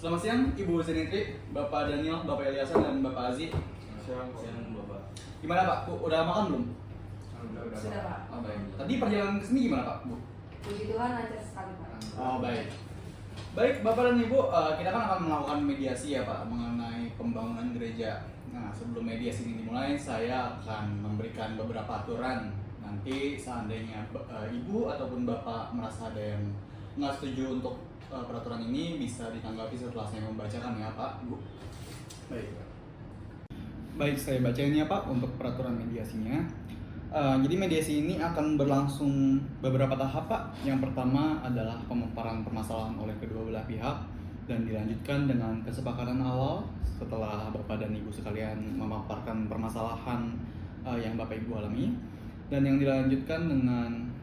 Selamat siang Ibu Zenitri, Bapak Daniel, Bapak Eliasan, dan Bapak Aziz. Siang Bapak. Gimana Pak? Bu, udah makan belum? Sudah Pak. Oh, baik. Tadi perjalanan ke sini gimana Pak? Bu? Puji Tuhan lancar sekali Pak. Oh baik. Baik Bapak dan Ibu, kita kan akan melakukan mediasi ya Pak mengenai pembangunan gereja. Nah sebelum mediasi ini dimulai, saya akan memberikan beberapa aturan. Nanti seandainya Ibu ataupun Bapak merasa ada yang nggak setuju untuk peraturan ini, bisa ditanggapi setelah saya membacakan ya Pak, Bu. Baik. Baik, saya bacain ya Pak untuk peraturan mediasinya. Jadi mediasi ini akan berlangsung beberapa tahap Pak. Yang pertama adalah pemaparan permasalahan oleh kedua belah pihak dan dilanjutkan dengan kesepakatan awal setelah Bapak dan Ibu sekalian memaparkan permasalahan yang Bapak Ibu alami, dan yang dilanjutkan dengan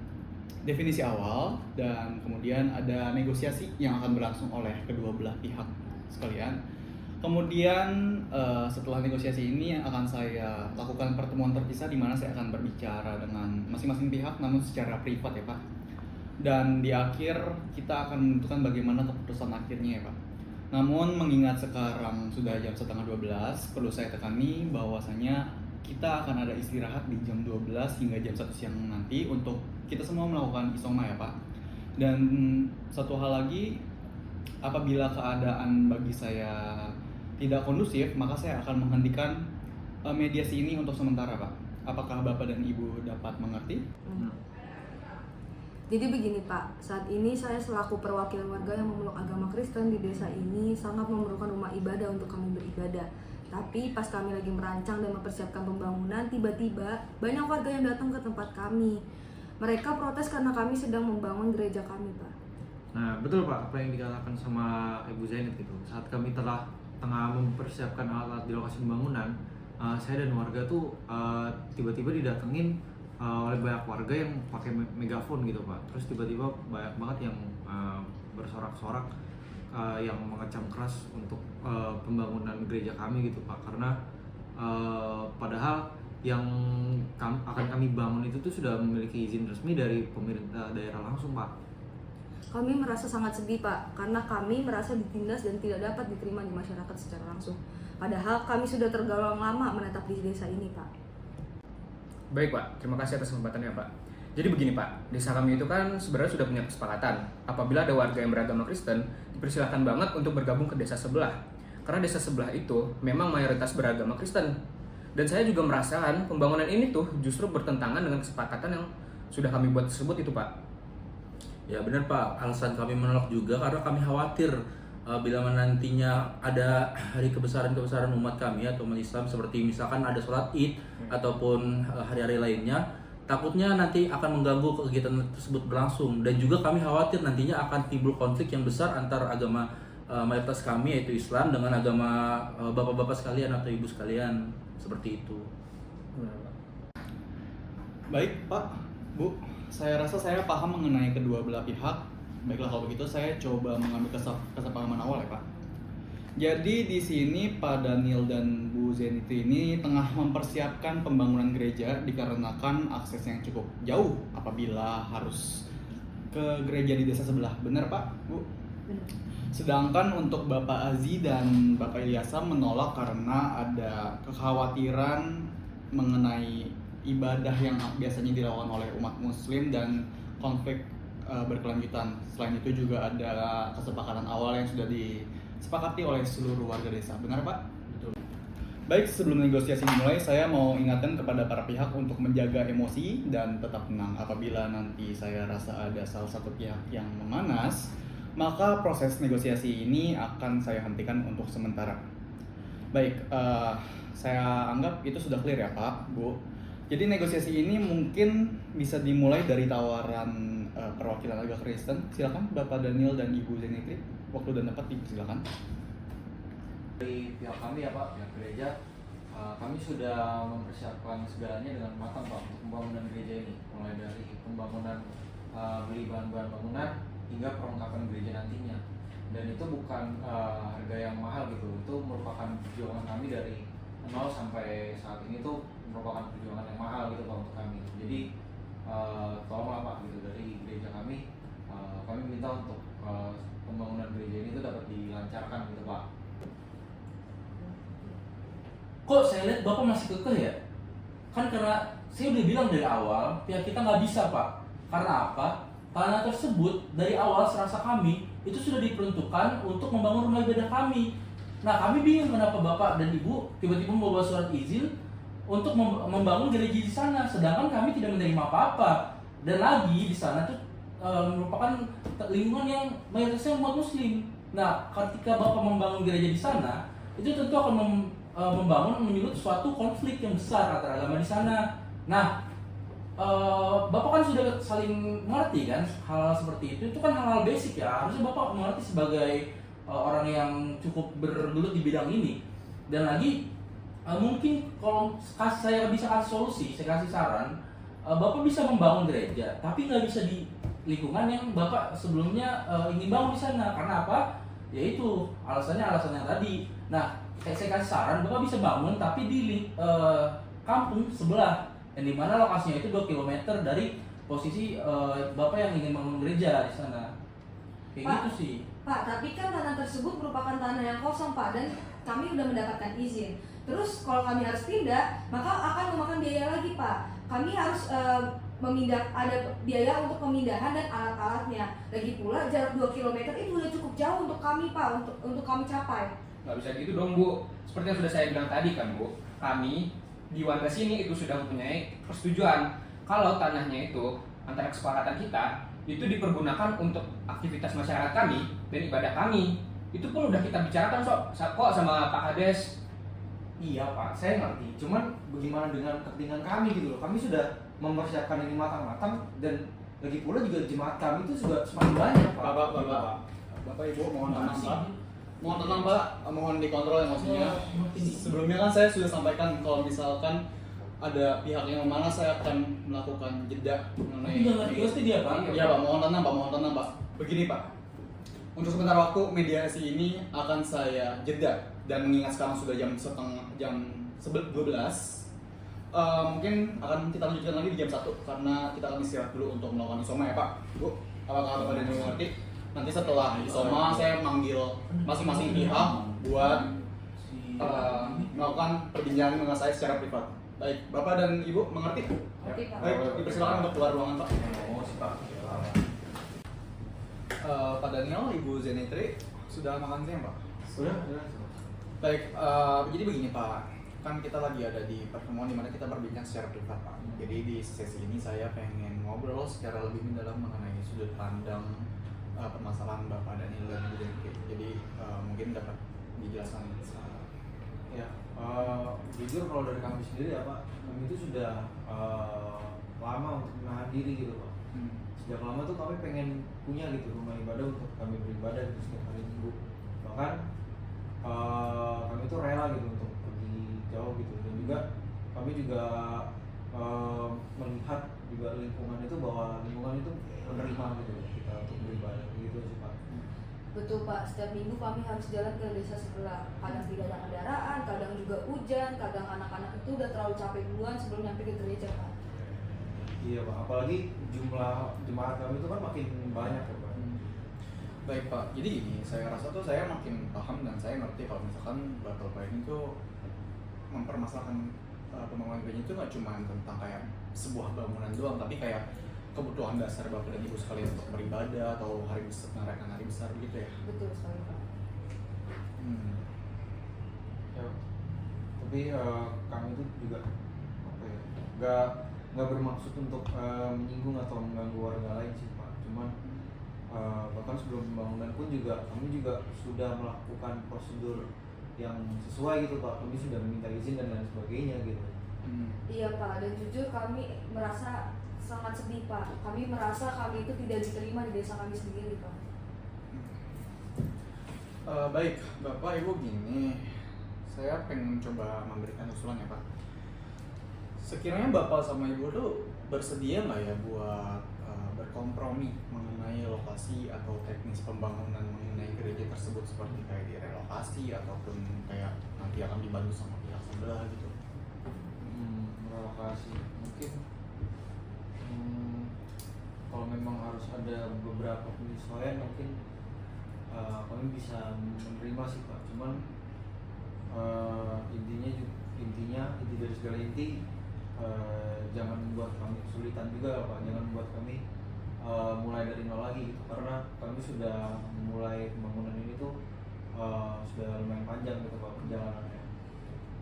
definisi awal, dan kemudian ada negosiasi yang akan berlangsung oleh kedua belah pihak sekalian. Kemudian setelah negosiasi ini akan saya lakukan pertemuan terpisah di mana saya akan berbicara dengan masing-masing pihak namun secara privat ya Pak. Dan di akhir kita akan menentukan bagaimana keputusan akhirnya ya Pak. Namun mengingat sekarang sudah jam 11:30, perlu saya tekani bahwasanya kita akan ada istirahat di jam 12 hingga jam 1 siang nanti untuk kita semua melakukan isoma ya Pak. Dan satu hal lagi, apabila keadaan bagi saya tidak kondusif, maka saya akan menghentikan mediasi ini untuk sementara Pak. Apakah Bapak dan Ibu dapat mengerti? Jadi begini Pak, saat ini saya selaku perwakilan warga yang memeluk agama Kristen di desa ini sangat memerlukan rumah ibadah untuk kami beribadah. Tapi pas kami lagi merancang dan mempersiapkan pembangunan, tiba-tiba banyak warga yang datang ke tempat kami. Mereka protes karena kami sedang membangun gereja kami Pak. Nah betul Pak, apa yang dikatakan sama Ibu Zainit itu. Saat kami tengah mempersiapkan alat di lokasi pembangunan, saya dan warga tuh tiba-tiba didatengin oleh banyak warga yang pakai megafon gitu Pak. Terus tiba-tiba banyak banget yang bersorak-sorak, yang mengecam keras untuk pembangunan gereja kami gitu Pak. Karena padahal yang akan kami bangun itu tuh sudah memiliki izin resmi dari pemerintah daerah langsung Pak. Kami merasa sangat sedih Pak, karena kami merasa ditindas dan tidak dapat diterima di masyarakat secara langsung. Padahal kami sudah tergolong lama menetap di desa ini Pak. Baik Pak, terima kasih atas kesempatannya Pak. Jadi begini Pak, desa kami itu kan sebenarnya sudah punya kesepakatan. Apabila ada warga yang beragama Kristen, dipersilakan banget untuk bergabung ke desa sebelah. Karena desa sebelah itu memang mayoritas beragama Kristen. Dan saya juga merasakan pembangunan ini tuh justru bertentangan dengan kesepakatan yang sudah kami buat tersebut itu Pak. Ya benar Pak, alasan kami menolak juga karena kami khawatir bila nantinya ada hari kebesaran umat kami atau umat Islam, seperti misalkan ada sholat Id ataupun hari-hari lainnya, takutnya nanti akan mengganggu kegiatan tersebut berlangsung. Dan juga kami khawatir nantinya akan timbul konflik yang besar antara agama mayoritas kami yaitu Islam dengan agama bapak-bapak sekalian atau ibu sekalian, seperti itu. Baik Pak, Bu, saya rasa saya paham mengenai kedua belah pihak. Baiklah kalau begitu saya coba mengambil kesepahaman awal ya Pak. Jadi di sini Pak Daniel dan Bu Zeniti ini tengah mempersiapkan pembangunan gereja dikarenakan akses yang cukup jauh apabila harus ke gereja di desa sebelah. Benar Pak, Bu? Benar. Sedangkan untuk Bapak Aziz dan Bapak Ilyasa menolak karena ada kekhawatiran mengenai ibadah yang biasanya dilakukan oleh umat muslim dan konflik berkelanjutan. Selain itu juga ada kesepakatan awal yang sudah disepakati oleh seluruh warga desa. Benar Pak? Betul. Baik, sebelum negosiasi dimulai, saya mau ingatkan kepada para pihak untuk menjaga emosi dan tetap tenang. Apabila nanti saya rasa ada salah satu pihak yang memanas, maka proses negosiasi ini akan saya hentikan untuk sementara. Baik, saya anggap itu sudah clear ya Pak, Bu. Jadi negosiasi ini mungkin bisa dimulai dari tawaran perwakilan agama Kristen. Silakan Bapak Daniel dan Ibu Zenitri, waktu dan tempat dipersilakan. Dari pihak kami ya Pak, pihak gereja, kami sudah mempersiapkan segalanya dengan matang Pak untuk pembangunan gereja ini. Mulai dari pembangunan beli bahan-bahan bangunan hingga perlengkapan gereja nantinya. Dan itu bukan harga yang mahal gitu, itu merupakan perjuangan kami dari 0 sampai saat ini tuh merupakan perjuangan yang mahal gitu Pak untuk kami. Jadi tolonglah Pak gitu dari gereja kami minta untuk pembangunan gereja ini tuh dapat dilanjutkan dilancarkan gitu Pak. Kok saya lihat Bapak masih kekeh ya? Kan karena saya udah bilang dari awal, pihak kita nggak bisa Pak. Karena apa? Tanah tersebut dari awal serasa kami itu sudah diperuntukkan untuk membangun rumah ibadah kami. Nah kami bingung kenapa Bapak dan Ibu tiba-tiba membawa surat izin untuk membangun gereja di sana, sedangkan kami tidak menerima apa-apa. Dan lagi di sana tuh merupakan lingkungan yang mayoritasnya umat Muslim. Nah ketika Bapak membangun gereja di sana, itu tentu akan membangun menyulut suatu konflik yang besar antara agama di sana. Nah, Bapak kan sudah saling mengerti kan hal seperti itu kan hal-hal basic ya. Harusnya Bapak mengerti sebagai orang yang cukup bergelut di bidang ini. Dan lagi mungkin kalau saya bisa kasih solusi, saya kasih saran, Bapak bisa membangun gereja, tapi nggak bisa di lingkungan yang Bapak sebelumnya ingin bangun di sana. Karena apa? Yaitu alasannya yang tadi. Nah, saya kasih saran, Bapak bisa bangun tapi di kampung sebelah, yang dimana lokasinya itu 2 km dari posisi Bapak yang ingin bangun gereja di sana. Kayak Pak, gitu sih. Pak, tapi kan tanah tersebut merupakan tanah yang kosong Pak, dan kami sudah mendapatkan izin. Terus kalau kami harus pindah, maka akan memakan biaya lagi Pak. Kami harus ada biaya untuk pemindahan dan alat-alatnya. Lagi pula jarak 2 km itu udah cukup jauh untuk kami Pak, untuk kami capai. Nggak bisa gitu dong Bu. Seperti yang sudah saya bilang tadi kan Bu, kami di warga sini itu sudah mempunyai persetujuan kalau tanahnya itu antara kesepakatan kita itu dipergunakan untuk aktivitas masyarakat kami dan ibadah kami. Itu pun udah kita bicarakan kok sama Pak Kades. Iya Pak, saya ngerti. Cuman bagaimana dengan kepentingan kami gitu loh? Kami sudah mempersiapkan ini matang-matang dan lagi pula juga jemaat kami itu juga semakin banyak Pak. Bapak Ibu mohon tenang Pak. Mohon tenang Pak, mohon dikontrol emosinya. Sebelumnya kan saya sudah sampaikan kalau misalkan ada pihak yang mana saya akan melakukan jeda mengenai. Tapi nggak ngerti dia Pak. Iya Pak, mohon tenang Pak. Begini Pak, untuk sebentar waktu mediasi ini akan saya jeda dan mengingat sekarang sudah jam 12. Mungkin akan kita lanjutkan lagi di jam 1 karena kita akan istirahat dulu untuk melakukan isoma ya Pak. Bu, apakah Bapak dan Ibu mengerti? Nanti setelah isoma saya manggil masing-masing pihak buat melakukan perbincangan dengan saya secara privat. Baik, Bapak dan Ibu mengerti? Oke, Pak. Baik, dipersilakan untuk keluar ruangan Pak. Oh, sih Pak. Pak Daniel, Ibu Zenitri sudah makan siang Pak? Sudah. Baik, jadi begini Pak, kan kita lagi ada di pertemuan di mana kita berbincang secara privat Pak. Jadi di sesi ini saya pengen ngobrol secara lebih mendalam mengenai sudut pandang permasalahan Bapak Daniel dan Ibu Zenitri. Jadi mungkin dapat dijelaskan. Ya, jujur kalau dari kami sendiri ya Pak, kami itu sudah lama untuk menahan diri gitu Pak. Sejak lama tuh kami pengen punya gitu rumah ibadah untuk kami beribadah gitu setiap hari Minggu. Bahkan kami tuh rela gitu untuk pergi jauh gitu, dan juga kami juga melihat juga lingkungan itu bahwa lingkungan itu menerima gitu kita untuk beribadah gitu sih Pak. Betul Pak, setiap minggu kami harus jalan ke desa sebelah. Kadang tidak ada kendaraan, kadang juga hujan, kadang anak-anak itu udah terlalu capek duluan sebelum nyampe ke gereja Pak. Iya Pak, apalagi jumlah jemaat kami itu kan makin banyak ya Pak. Baik Pak, jadi gini, saya rasa tuh saya makin paham dan saya ngerti kalau misalkan Bapak ini tuh mempermasalahkan pembangunan gereja itu nggak cuma tentang kayak sebuah bangunan doang, tapi kayak kebutuhan dasar Bapak dan Ibu sekalian untuk beribadah atau hari besar, merayakan hari besar begitu ya. Betul sekali Pak. Ya, tapi kami itu juga apa ya, nggak bermaksud untuk menyinggung atau mengganggu warga lain sih Pak. Cuman bahkan sebelum pembangunan pun juga kami juga sudah melakukan prosedur yang sesuai gitu Pak. Kami sudah meminta izin dan lain sebagainya gitu. Iya Pak, dan jujur kami merasa sangat sedih Pak. Kami merasa kami itu tidak diterima di desa kami sendiri Pak. Baik, Bapak Ibu gini, saya pengen coba memberikan usulan ya Pak. Sekiranya Bapak sama Ibu tuh bersedia nggak ya buat berkompromi mengenai lokasi atau teknis pembangunan mengenai gereja tersebut, seperti kayak direlokasi ataupun kayak nanti akan dibantu sama pihak sebelah gitu. Relokasi mungkin kalau memang harus ada beberapa penyesuaian mungkin kami kami bisa menerima sih Pak. Cuman inti dari segala inti, jangan membuat kami kesulitan juga Pak. Jangan membuat kami mulai dari nol lagi gitu. Karena kami sudah mulai pembangunan ini tuh sudah lumayan panjang gitu Pak perjalanannya.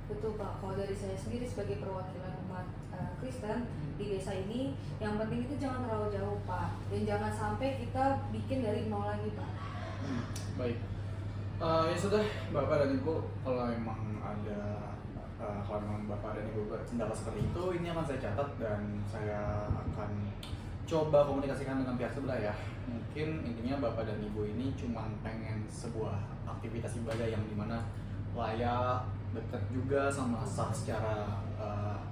Betul Pak, kalau dari saya sendiri sebagai perwakilan umat Kristen di desa ini, yang penting itu jangan terlalu jauh Pak, dan jangan sampai kita bikin dari nol lagi Pak. Baik. Ya sudah, Bapak dan Ibu, kalau memang ada kalau memang Bapak dan Ibu berpendapat seperti itu, ini akan saya catat dan saya akan coba komunikasikan dengan pihak sebelah ya. Mungkin intinya Bapak dan Ibu ini cuma pengen sebuah aktivitas ibadah yang dimana layak, dekat juga sama sah secara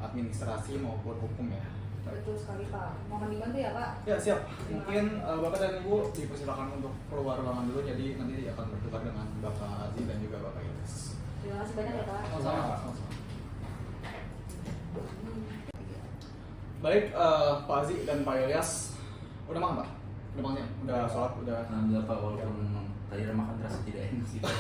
administrasi maupun hukum ya. Betul sekali Pak, mohon dibantu ya Pak. Ya siap. Mungkin Bapak dan Ibu dipersilakan untuk keluar ruangan dulu. Jadi nanti akan bertukar dengan Bapak Aziz dan juga Bapak Ilyas. Terima kasih banyak ya Pak. Sama-sama Pak. Sama-sama. Baik, Pak Aziz dan Pak Ilyas, udah makan Pak? Udah makan ya? Udah sholat? Udah? Alhamdulillah Pak, walaupun tadi makan terasa tidak enak sih Pak.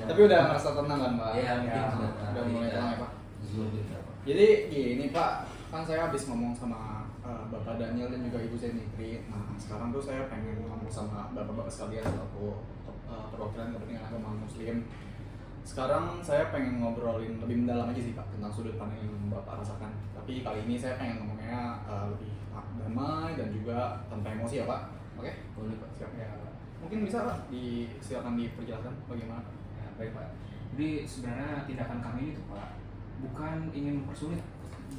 Tapi udah merasa tenang kan Pak? Iya, mungkin sudah udah mulai tenang ya Pak? Zuhur kita Pak. Jadi gini Pak, kan saya habis ngomong sama Bapak Daniel dan juga Ibu Zenitri. Nah sekarang tuh saya pengen ngomong sama bapak-bapak sekalian selaku perwakilan kepentingan agama Muslim. Sekarang saya pengen ngobrolin lebih mendalam aja sih Pak tentang sudut pandang yang Bapak rasakan. Tapi kali ini saya pengen ngomongnya lebih damai dan juga tanpa emosi ya Pak. Oke? Boleh Pak. Siap ya. Mungkin bisa Pak silakan diperjelaskan bagaimana Pak? Ya, baik Pak. Jadi sebenarnya tindakan kami ini tuh Pak bukan ingin mempersulit,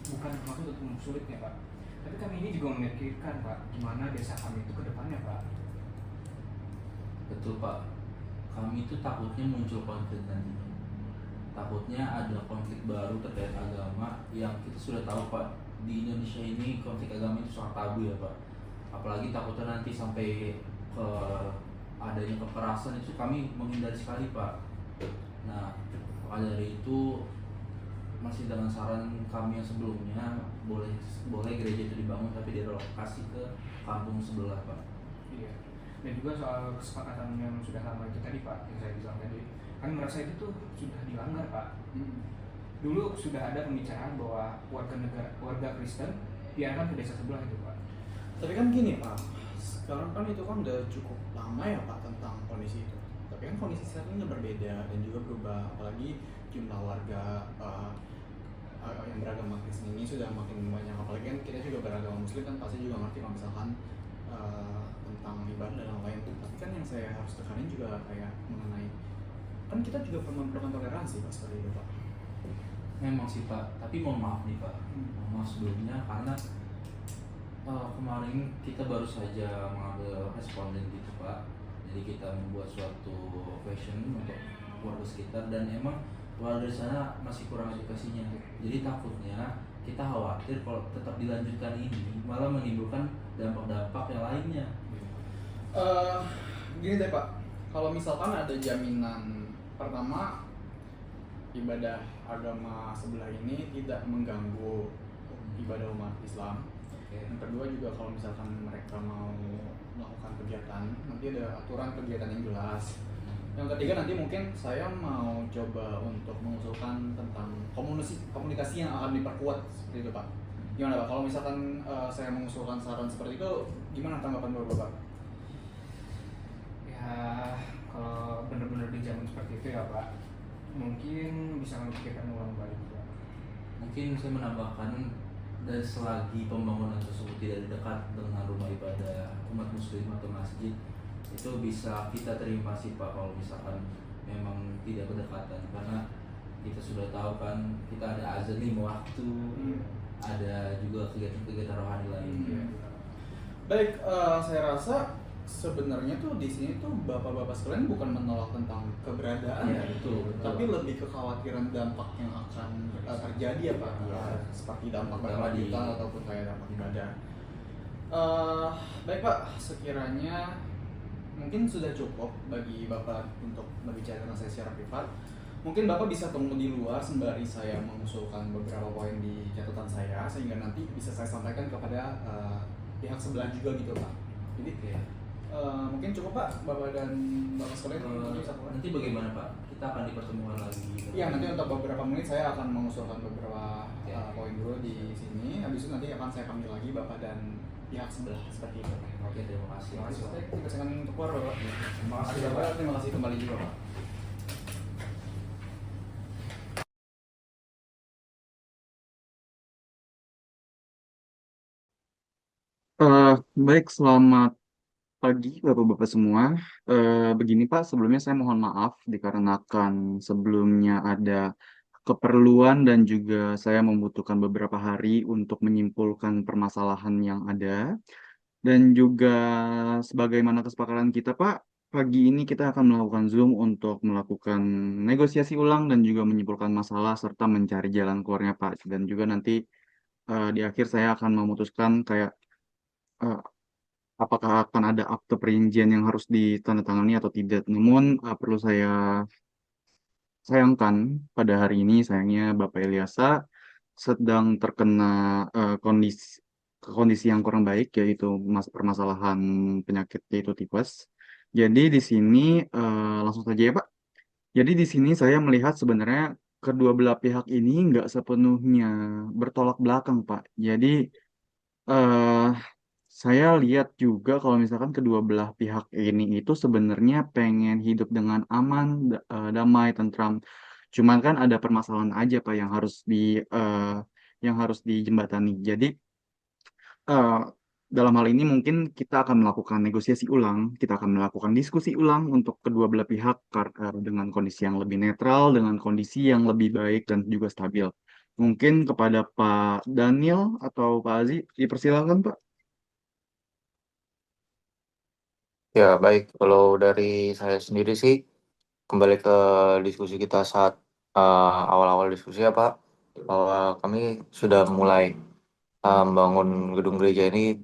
bukan maksud untuk mempersulitnya Pak. Tapi kami ini juga memikirkan Pak gimana desa kami itu ke depannya Pak. Betul Pak. Kami itu takutnya muncul konflik nantinya. Takutnya ada konflik baru terkait agama yang kita sudah tahu Pak. Di Indonesia ini konflik agama itu sangat tabu ya Pak. Apalagi takutnya nanti sampai ke adanya kekerasan, itu kami menghindari sekali Pak. Nah, maka dari itu masih dengan saran kami yang sebelumnya, boleh gereja itu dibangun tapi direlokasi ke kampung sebelah Pak. Iya. Dan juga soal kesepakatan yang sudah lama itu tadi Pak, yang saya bilang tadi, kami merasa itu tuh sudah dilanggar Pak. Dulu sudah ada pembicaraan bahwa warga Kristen diarahkan ke desa sebelah itu Pak. Tapi kan gini Pak, sekarang kan itu kan udah cukup lama ya Pak tentang kondisi itu. Tapi kan kondisi sekarang ini berbeda dan juga berubah, apalagi jumlah warga yang beragama Kristen ini sudah makin banyak. Apalagi kan kita juga beragama Muslim kan pasti juga ngerti kalau misalkan tentang ibadah dan lain-lain. Tapi kan yang saya harus tekanin juga kayak mengenai, kan kita juga memerlukan toleransi Pak seperti itu Pak. Memang sih Pak, tapi mohon maaf nih Pak, mohon maaf sebelumnya karena kemarin kita baru saja mengambil responden gitu Pak. Jadi kita membuat suatu question untuk warga sekitar dan emang warga di sana masih kurang edukasinya. Jadi takutnya kita khawatir kalau tetap dilanjutkan ini malah menimbulkan dampak-dampak yang lainnya. Gini deh Pak, kalau misalkan ada jaminan pertama ibadah agama sebelah ini tidak mengganggu ibadah umat Islam. Yang kedua juga kalau misalkan mereka mau melakukan kegiatan, nanti ada aturan kegiatan yang jelas. Yang ketiga nanti mungkin saya mau coba untuk mengusulkan tentang komunikasi yang akan diperkuat seperti itu Pak. Gimana Pak? Kalau misalkan saya mengusulkan saran seperti itu, gimana tanggapan Bapak? Ya kalau benar-benar di zaman seperti itu ya Pak, mungkin bisa memikirkan ulang balik Pak. Mungkin saya menambahkan, dan selagi pembangunan tersebut tidak dekat dengan rumah ibadah umat Muslim atau masjid, itu bisa kita terima sih Pak kalau misalkan memang tidak berdekatan, karena kita sudah tahu kan kita ada azan 5 waktu, ada juga kegiatan-kegiatan rohani lain. Baik, saya rasa sebenarnya tuh di sini tuh bapak-bapak sekalian bukan menolak tentang keberadaan Ya, betul. tapi lebih kekhawatiran dampak yang akan terjadi ya Pak, seperti dampak berkelanjutan ataupun kayak dampak ibadah. Baik Pak, sekiranya mungkin sudah cukup bagi Bapak untuk berbicara dengan saya secara privat. Mungkin Bapak bisa tunggu di luar sembari saya mengusulkan beberapa poin di catatan saya, sehingga nanti bisa saya sampaikan kepada pihak sebelah juga gitu Pak. Jadi Mungkin cukup Pak, Bapak dan Bapak sekalian mungkin bisa Pak. Nanti bagaimana Pak? Kita akan dipertemukan lagi. Iya, nanti untuk beberapa menit saya akan mengusulkan beberapa Ya. poin dulu di sini. Habis itu nanti akan saya panggil lagi Bapak dan pihak sebelah seperti itu. Oke, terima kasih. Terima kasih Bapak. Kita silakan untuk keluar Bapak. Terima kasih Bapak. Bapak. Terima kasih kembali juga Pak. Eh, Baik, selamat pagi Bapak-Bapak semua. Begini Pak, sebelumnya saya mohon maaf dikarenakan sebelumnya ada keperluan dan juga saya membutuhkan beberapa hari untuk menyimpulkan permasalahan yang ada. Dan juga sebagaimana kesepakatan kita Pak, pagi ini kita akan melakukan Zoom untuk melakukan negosiasi ulang dan juga menyimpulkan masalah serta mencari jalan keluarnya Pak. Dan juga nanti di akhir saya akan memutuskan kayak eh, apakah akan ada akte perjanjian yang harus ditandatangani atau tidak. Namun perlu saya sayangkan pada hari ini sayangnya Bapak Eliasa sedang terkena kondisi kondisi yang kurang baik yaitu permasalahan penyakit yaitu tipes. Jadi di sini langsung saja ya Pak. Jadi di sini saya melihat sebenarnya kedua belah pihak ini nggak sepenuhnya bertolak belakang Pak. Jadi eh saya lihat juga kalau misalkan kedua belah pihak ini itu sebenarnya pengen hidup dengan aman, damai, tentram. Cuman kan ada permasalahan aja Pak eh, yang harus dijembatani. Jadi eh, dalam hal ini mungkin kita akan melakukan negosiasi ulang, kita akan melakukan diskusi ulang untuk kedua belah pihak dengan kondisi yang lebih netral, dengan kondisi yang lebih baik dan juga stabil. Mungkin kepada Pak Daniel atau Pak Aziz, dipersilakan Pak. Ya, baik. Kalau dari saya sendiri sih, kembali ke diskusi kita saat awal-awal diskusi ya, Pak, bahwa kami sudah mulai membangun gedung gereja ini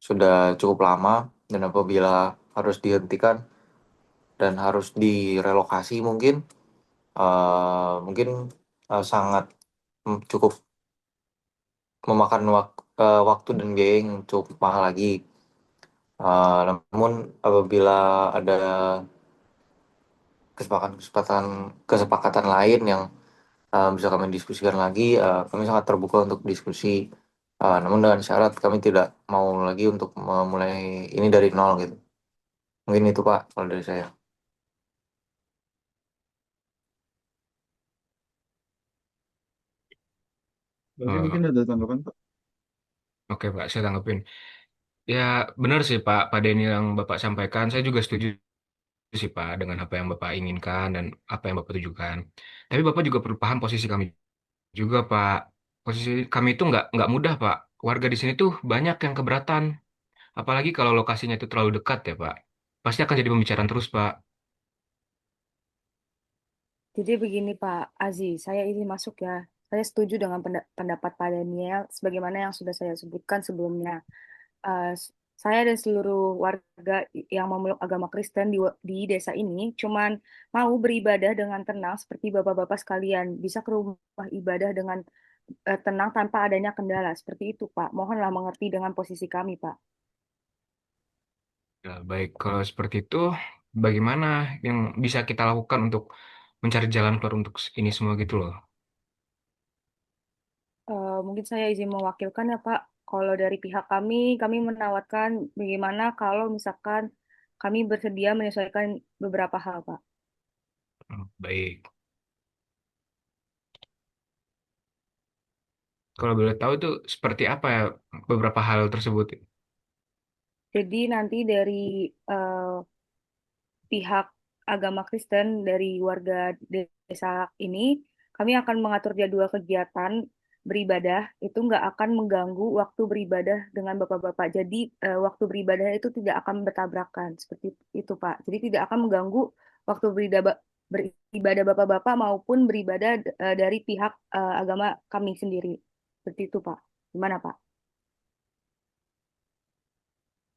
sudah cukup lama, dan apabila harus dihentikan dan harus direlokasi mungkin sangat cukup memakan waktu dan biaya yang cukup mahal lagi. Namun apabila ada kesepakatan kesepakatan lain yang bisa kami diskusikan lagi. Kami sangat terbuka untuk diskusi. Namun dengan syarat kami tidak mau lagi untuk memulai ini dari nol gitu. Mungkin itu Pak kalau dari saya. Berarti Eh, mungkin ada tanggapan Pak. oke Pak, saya tanggapin. Ya benar sih Pak Denny yang Bapak sampaikan. Saya juga setuju sih Pak dengan apa yang Bapak inginkan dan apa yang Bapak tujukan. Tapi Bapak juga perlu paham posisi kami juga Pak. Posisi kami itu nggak mudah Pak. Warga di sini tuh banyak yang keberatan. Apalagi kalau lokasinya itu terlalu dekat ya Pak. Pasti akan jadi pembicaraan terus Pak. Jadi begini Pak Aziz, saya izin masuk ya. Saya setuju dengan pendapat Pak Daniel sebagaimana yang sudah saya sebutkan sebelumnya. eh, saya dan seluruh warga yang memeluk agama Kristen di desa ini cuman mau beribadah dengan tenang seperti bapak-bapak sekalian, bisa ke rumah ibadah dengan tenang tanpa adanya kendala. Seperti itu, Pak. Mohonlah mengerti dengan posisi kami, Pak. Ya, baik, kalau seperti itu, bagaimana yang bisa kita lakukan untuk mencari jalan keluar untuk ini semua gitu loh? Mungkin saya izin mewakilkan ya, Pak. Kalau dari pihak kami menawarkan bagaimana kalau misalkan kami bersedia menyesuaikan beberapa hal, Pak. Baik, kalau boleh tahu itu seperti apa ya beberapa hal tersebut? Jadi nanti dari eh, pihak agama Kristen dari warga desa ini, kami akan mengatur jadwal kegiatan beribadah itu nggak akan mengganggu waktu beribadah dengan bapak-bapak. Jadi waktu beribadah itu tidak akan bertabrakan seperti itu Pak. Jadi tidak akan mengganggu waktu beribadah bapak-bapak maupun beribadah dari pihak agama kami sendiri. Seperti itu Pak. Gimana Pak?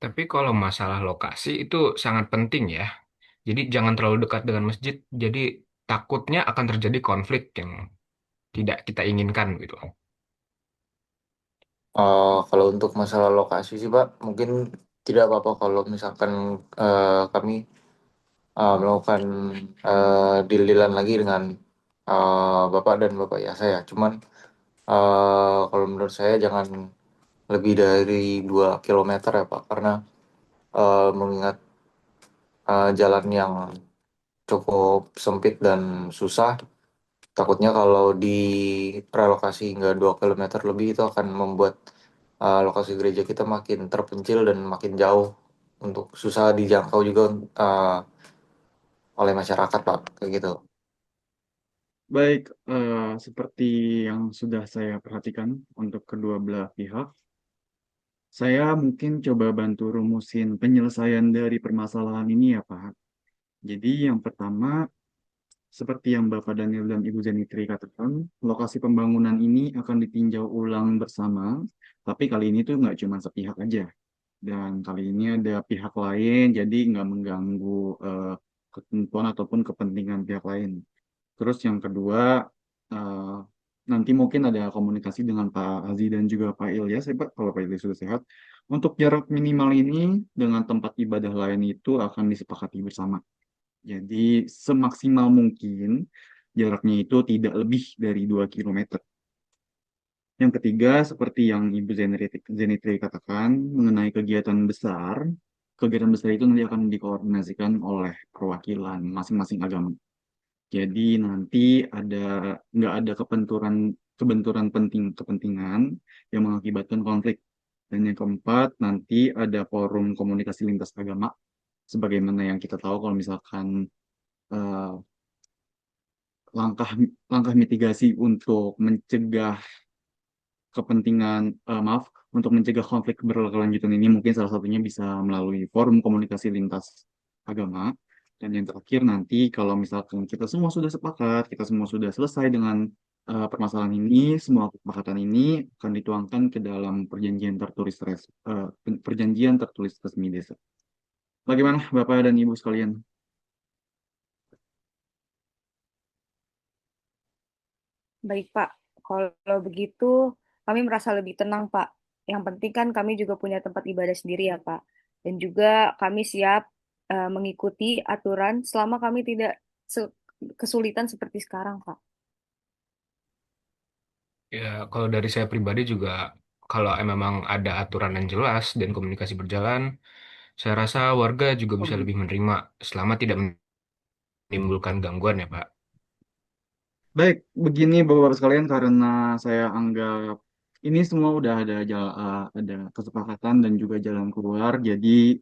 Tapi kalau masalah lokasi itu sangat penting ya. Jadi jangan terlalu dekat dengan masjid. Jadi takutnya akan terjadi konflik yang tidak kita inginkan gitu. Kalau untuk masalah lokasi sih Pak, mungkin tidak apa-apa kalau misalkan kami melakukan deal-dealan lagi dengan Bapak dan Bapak ya saya. Cuman kalau menurut saya jangan lebih dari 2 kilometer ya Pak, karena mengingat jalan yang cukup sempit dan susah, takutnya kalau di relokasi hingga 2 kilometer lebih itu akan membuat lokasi gereja kita makin terpencil dan makin jauh untuk susah dijangkau juga uh, oleh masyarakat Pak, kayak gitu. Baik, seperti yang sudah saya perhatikan untuk kedua belah pihak, saya mungkin coba bantu rumusin penyelesaian dari permasalahan ini ya Pak. Jadi yang pertama, seperti yang Bapak Daniel dan Ibu Zenitri katakan, lokasi pembangunan ini akan ditinjau ulang bersama, tapi kali ini tuh nggak cuma sepihak aja. Dan kali ini ada pihak lain, jadi nggak mengganggu ketentuan ataupun kepentingan pihak lain. Terus yang kedua, eh, nanti mungkin ada komunikasi dengan Pak Aziz dan juga Pak Ilyas, ya Pak, kalau Pak Ilyas sudah sehat. Untuk jarak minimal ini dengan tempat ibadah lain itu akan disepakati bersama. Jadi semaksimal mungkin jaraknya itu tidak lebih dari 2 kilometer. Yang ketiga, seperti yang Ibu Zenitri katakan mengenai kegiatan besar itu nanti akan dikoordinasikan oleh perwakilan masing-masing agama. Jadi nanti ada nggak ada kebenturan kepentingan yang mengakibatkan konflik. Dan yang keempat, nanti ada forum komunikasi lintas agama, sebagaimana yang kita tahu kalau misalkan eh, langkah langkah mitigasi untuk mencegah kepentingan maaf untuk mencegah konflik berkelanjutan ini mungkin salah satunya bisa melalui forum komunikasi lintas agama. Dan yang terakhir nanti kalau misalkan kita semua sudah sepakat, kita semua sudah selesai dengan permasalahan ini, semua kesepakatan ini akan dituangkan ke dalam perjanjian tertulis resmi desa. Bagaimana Bapak dan Ibu sekalian? Baik, Pak. Kalau begitu, kami merasa lebih tenang, Pak. Yang penting kan kami juga punya tempat ibadah sendiri ya, Pak. Dan juga kami siap mengikuti aturan selama kami tidak kesulitan seperti sekarang, Pak. Ya, kalau dari saya pribadi juga, kalau memang ada aturan yang jelas dan komunikasi berjalan, saya rasa warga juga bisa lebih menerima selama tidak menimbulkan gangguan ya, Pak. Baik, begini Bapak-Bapak sekalian, karena saya anggap ini semua udah ada kesepakatan dan juga jalan keluar. Jadi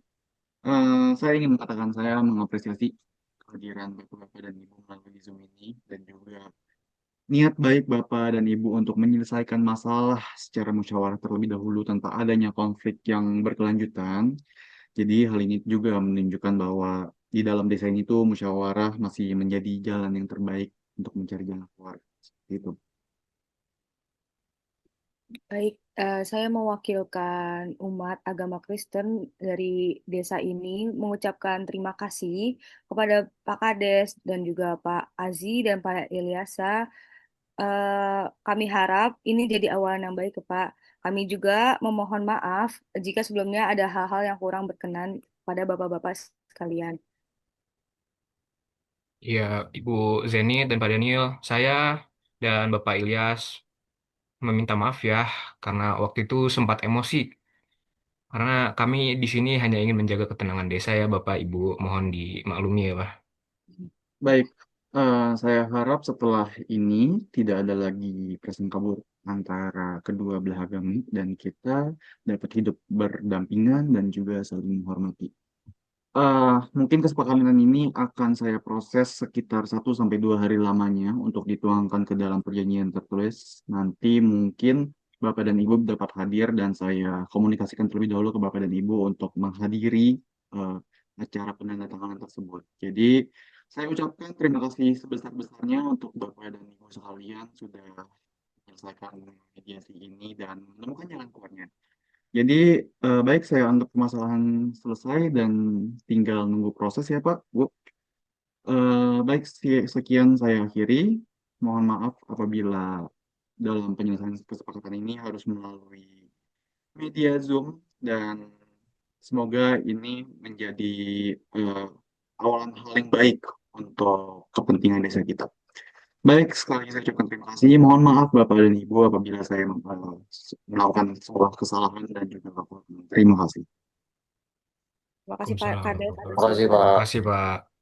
saya ingin mengatakan saya mengapresiasi kehadiran Bapak-Bapak dan Ibu melalui Zoom ini dan juga niat baik Bapak dan Ibu untuk menyelesaikan masalah secara musyawarah terlebih dahulu tanpa adanya konflik yang berkelanjutan. Jadi hal ini juga menunjukkan bahwa di dalam desa ini tuh musyawarah masih menjadi jalan yang terbaik untuk mencari jalan keluar. Seperti itu. Baik, saya mewakilkan umat agama Kristen dari desa ini mengucapkan terima kasih kepada Pak Kades dan juga Pak Azi dan Pak Ilyasa. Kami harap ini jadi awalan yang baik, Pak. Kami juga memohon maaf jika sebelumnya ada hal-hal yang kurang berkenan pada Bapak-Bapak sekalian. Ya, Ibu Zeni dan Pak Daniel, saya dan Bapak Ilyas meminta maaf ya karena waktu itu sempat emosi. Karena kami di sini hanya ingin menjaga ketenangan desa ya, Bapak Ibu. Mohon dimaklumi ya, Pak. Baik, saya harap setelah ini tidak ada lagi prasangka buruk antara kedua belah agama dan kita dapat hidup berdampingan dan juga saling menghormati. Mungkin kesepakatan ini akan saya proses sekitar 1 sampai 2 hari lamanya untuk dituangkan ke dalam perjanjian tertulis. Nanti mungkin Bapak dan Ibu dapat hadir dan saya komunikasikan terlebih dahulu ke Bapak dan Ibu untuk menghadiri eh, acara penandatanganan tersebut. Jadi saya ucapkan terima kasih sebesar-besarnya untuk Bapak dan Ibu sekalian sudah menyelesaikan mediasi ini dan menemukan jalan keluarnya. Jadi baik saya anggap permasalahan selesai dan tinggal nunggu proses ya Pak, Bu. Baik sekian saya akhiri. Mohon maaf apabila dalam penyelesaian kesepakatan ini harus melalui media Zoom dan Semoga ini menjadi eh, awalan hal yang baik untuk kepentingan desa kita. Baik, sekali lagi saya ucapkan terima kasih. Mohon maaf Bapak dan Ibu apabila saya melakukan sebuah kesalahan dan juga kekurangan. Terima kasih. Terima kasih Pak Kades atas Terima kasih, Pak. jawabannya. Terima kasih Pak.